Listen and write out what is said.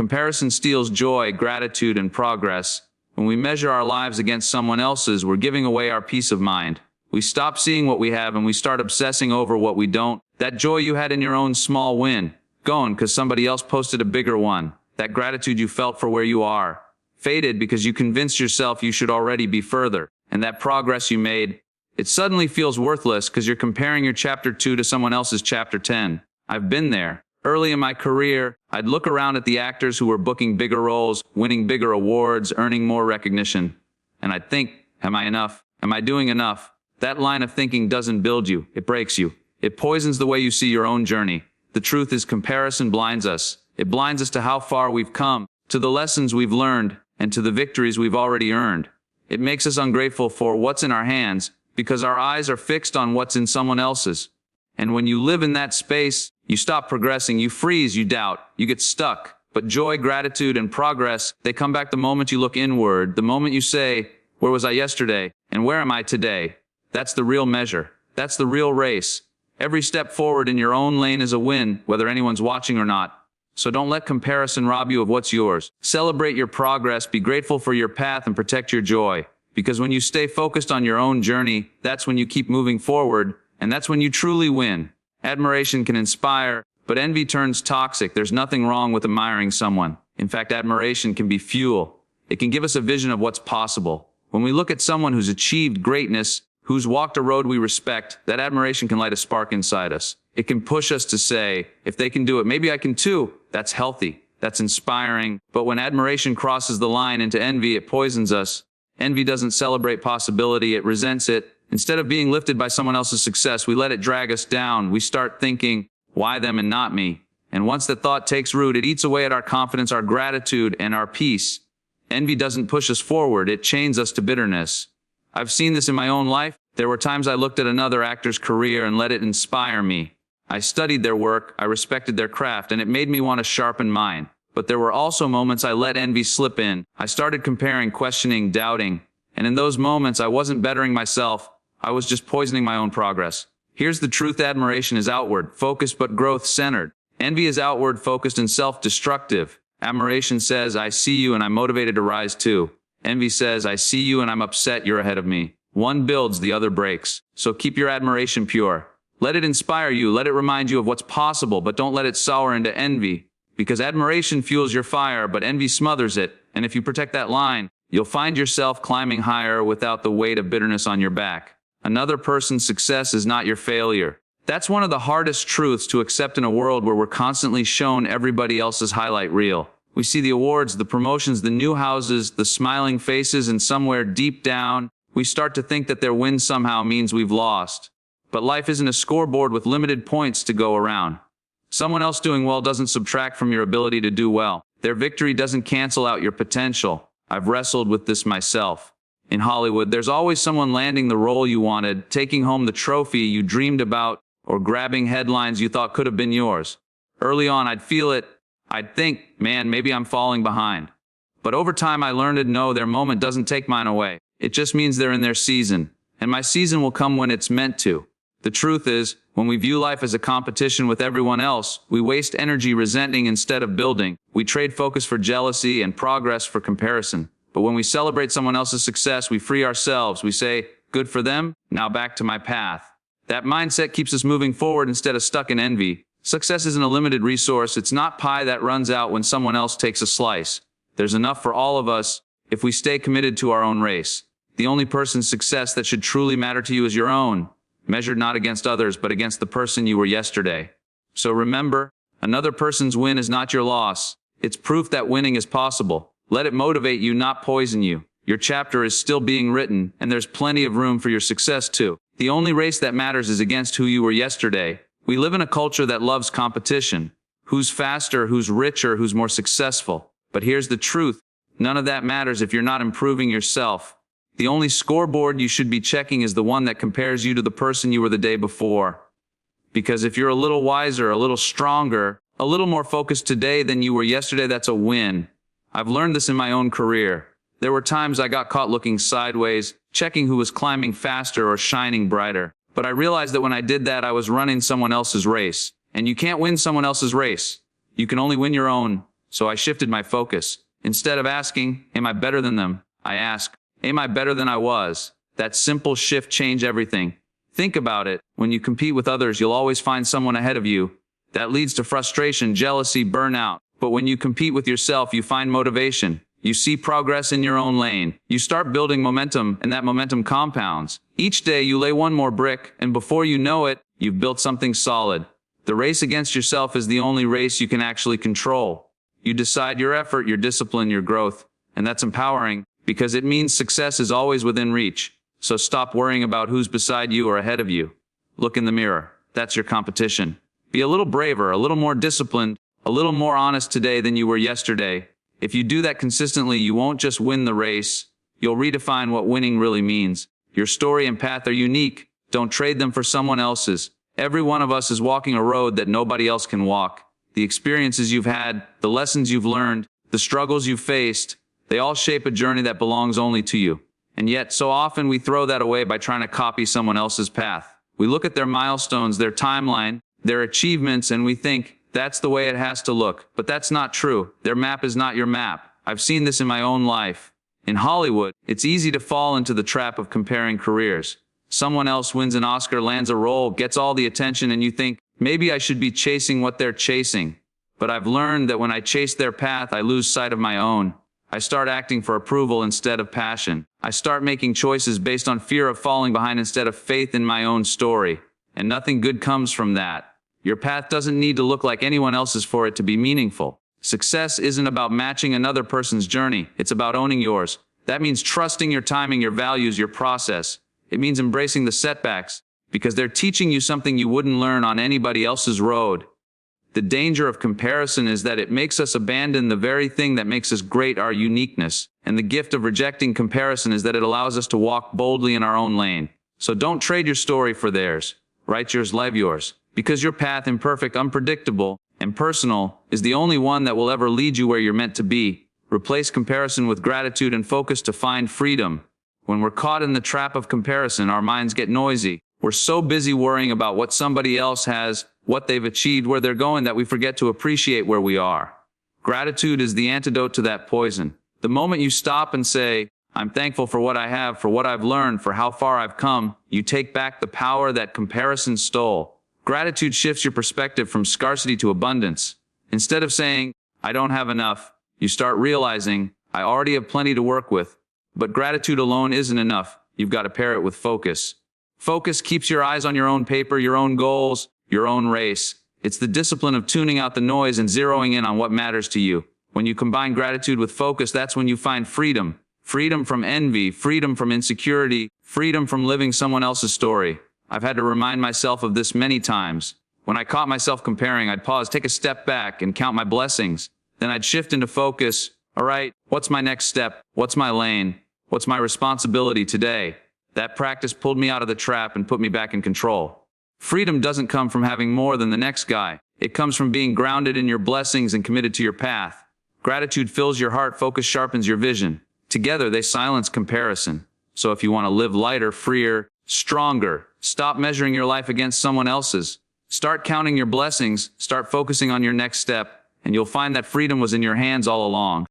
Comparison steals joy, gratitude, and progress. When we measure our lives against someone else's, we're giving away our peace of mind. We stop seeing what we have and we start obsessing over what we don't. That joy you had in your own small win, gone because somebody else posted a bigger one. That gratitude you felt for where you are, faded because you convinced yourself you should already be further. And that progress you made, it suddenly feels worthless because you're comparing your chapter 2 to someone else's chapter 10. I've been there. Early in my career, I'd look around at the actors who were booking bigger roles, winning bigger awards, earning more recognition. And I'd think, am I enough? Am I doing enough? That line of thinking doesn't build you, it breaks you. It poisons the way you see your own journey. The truth is comparison blinds us. It blinds us to how far we've come, to the lessons we've learned, and to the victories we've already earned. It makes us ungrateful for what's in our hands because our eyes are fixed on what's in someone else's. And when you live in that space, you stop progressing, you freeze, you doubt, you get stuck. But joy, gratitude, and progress, they come back the moment you look inward, the moment you say, where was I yesterday, and where am I today? That's the real measure. That's the real race. Every step forward in your own lane is a win, whether anyone's watching or not. So don't let comparison rob you of what's yours. Celebrate your progress, be grateful for your path, and protect your joy. Because when you stay focused on your own journey, that's when you keep moving forward, and that's when you truly win. Admiration can inspire, but envy turns toxic. There's nothing wrong with admiring someone. In fact, admiration can be fuel. It can give us a vision of what's possible. When we look at someone who's achieved greatness, who's walked a road we respect, that admiration can light a spark inside us. It can push us to say, if they can do it, maybe I can too. That's healthy. That's inspiring. But when admiration crosses the line into envy, it poisons us. Envy doesn't celebrate possibility, it resents it. Instead of being lifted by someone else's success, we let it drag us down. We start thinking, why them and not me? And once that thought takes root, it eats away at our confidence, our gratitude, and our peace. Envy doesn't push us forward, it chains us to bitterness. I've seen this in my own life. There were times I looked at another actor's career and let it inspire me. I studied their work, I respected their craft, and it made me want to sharpen mine. But there were also moments I let envy slip in. I started comparing, questioning, doubting. And in those moments, I wasn't bettering myself. I was just poisoning my own progress. Here's the truth: admiration is outward, focused but growth-centered. Envy is outward, focused and self-destructive. Admiration says, I see you and I'm motivated to rise too. Envy says, I see you and I'm upset you're ahead of me. One builds, the other breaks. So keep your admiration pure. Let it inspire you, let it remind you of what's possible, but don't let it sour into envy. Because admiration fuels your fire, but envy smothers it. And if you protect that line, you'll find yourself climbing higher without the weight of bitterness on your back. Another person's success is not your failure. That's one of the hardest truths to accept in a world where we're constantly shown everybody else's highlight reel. We see the awards, the promotions, the new houses, the smiling faces, and somewhere deep down, we start to think that their win somehow means we've lost. But life isn't a scoreboard with limited points to go around. Someone else doing well doesn't subtract from your ability to do well. Their victory doesn't cancel out your potential. I've wrestled with this myself. In Hollywood, there's always someone landing the role you wanted, taking home the trophy you dreamed about, or grabbing headlines you thought could have been yours. Early on, I'd feel it. I'd think, man, maybe I'm falling behind. But over time, I learned to know their moment doesn't take mine away. It just means they're in their season. And my season will come when it's meant to. The truth is, when we view life as a competition with everyone else, we waste energy resenting instead of building. We trade focus for jealousy and progress for comparison. But when we celebrate someone else's success, we free ourselves. We say, good for them, now back to my path. That mindset keeps us moving forward instead of stuck in envy. Success isn't a limited resource. It's not pie that runs out when someone else takes a slice. There's enough for all of us if we stay committed to our own race. The only person's success that should truly matter to you is your own, measured not against others, but against the person you were yesterday. So remember, another person's win is not your loss. It's proof that winning is possible. Let it motivate you, not poison you. Your chapter is still being written, and there's plenty of room for your success too. The only race that matters is against who you were yesterday. We live in a culture that loves competition. Who's faster, who's richer, who's more successful. But here's the truth. None of that matters if you're not improving yourself. The only scoreboard you should be checking is the one that compares you to the person you were the day before. Because if you're a little wiser, a little stronger, a little more focused today than you were yesterday, that's a win. I've learned this in my own career. There were times I got caught looking sideways, checking who was climbing faster or shining brighter. But I realized that when I did that, I was running someone else's race. And you can't win someone else's race. You can only win your own. So I shifted my focus. Instead of asking, am I better than them? I ask, am I better than I was? That simple shift changed everything. Think about it. When you compete with others, you'll always find someone ahead of you. That leads to frustration, jealousy, burnout. But when you compete with yourself, you find motivation. You see progress in your own lane. You start building momentum, and that momentum compounds. Each day you lay one more brick, and before you know it, you've built something solid. The race against yourself is the only race you can actually control. You decide your effort, your discipline, your growth, and that's empowering because it means success is always within reach. So stop worrying about who's beside you or ahead of you. Look in the mirror. That's your competition. Be a little braver, a little more disciplined, a little more honest today than you were yesterday. If you do that consistently, you won't just win the race. You'll redefine what winning really means. Your story and path are unique. Don't trade them for someone else's. Every one of us is walking a road that nobody else can walk. The experiences you've had, the lessons you've learned, the struggles you've faced, they all shape a journey that belongs only to you. And yet, so often we throw that away by trying to copy someone else's path. We look at their milestones, their timeline, their achievements, and we think, that's the way it has to look. But that's not true. Their map is not your map. I've seen this in my own life. In Hollywood, it's easy to fall into the trap of comparing careers. Someone else wins an Oscar, lands a role, gets all the attention, and you think, maybe I should be chasing what they're chasing. But I've learned that when I chase their path, I lose sight of my own. I start acting for approval instead of passion. I start making choices based on fear of falling behind instead of faith in my own story. And nothing good comes from that. Your path doesn't need to look like anyone else's for it to be meaningful. Success isn't about matching another person's journey. It's about owning yours. That means trusting your timing, your values, your process. It means embracing the setbacks because they're teaching you something you wouldn't learn on anybody else's road. The danger of comparison is that it makes us abandon the very thing that makes us great, our uniqueness. And the gift of rejecting comparison is that it allows us to walk boldly in our own lane. So don't trade your story for theirs. Write yours, live yours. Because your path, imperfect, unpredictable, and personal, is the only one that will ever lead you where you're meant to be. Replace comparison with gratitude and focus to find freedom. When we're caught in the trap of comparison, our minds get noisy. We're so busy worrying about what somebody else has, what they've achieved, where they're going, that we forget to appreciate where we are. Gratitude is the antidote to that poison. The moment you stop and say, I'm thankful for what I have, for what I've learned, for how far I've come, you take back the power that comparison stole. Gratitude shifts your perspective from scarcity to abundance. Instead of saying, I don't have enough, you start realizing, I already have plenty to work with. But gratitude alone isn't enough. You've got to pair it with focus. Focus keeps your eyes on your own paper, your own goals, your own race. It's the discipline of tuning out the noise and zeroing in on what matters to you. When you combine gratitude with focus, that's when you find freedom. Freedom from envy, freedom from insecurity, freedom from living someone else's story. I've had to remind myself of this many times. When I caught myself comparing, I'd pause, take a step back, and count my blessings. Then I'd shift into focus. All right, what's my next step? What's my lane? What's my responsibility today? That practice pulled me out of the trap and put me back in control. Freedom doesn't come from having more than the next guy. It comes from being grounded in your blessings and committed to your path. Gratitude fills your heart, focus sharpens your vision. Together, they silence comparison. So if you want to live lighter, freer, stronger, stop measuring your life against someone else's. Start counting your blessings, start focusing on your next step, and you'll find that freedom was in your hands all along.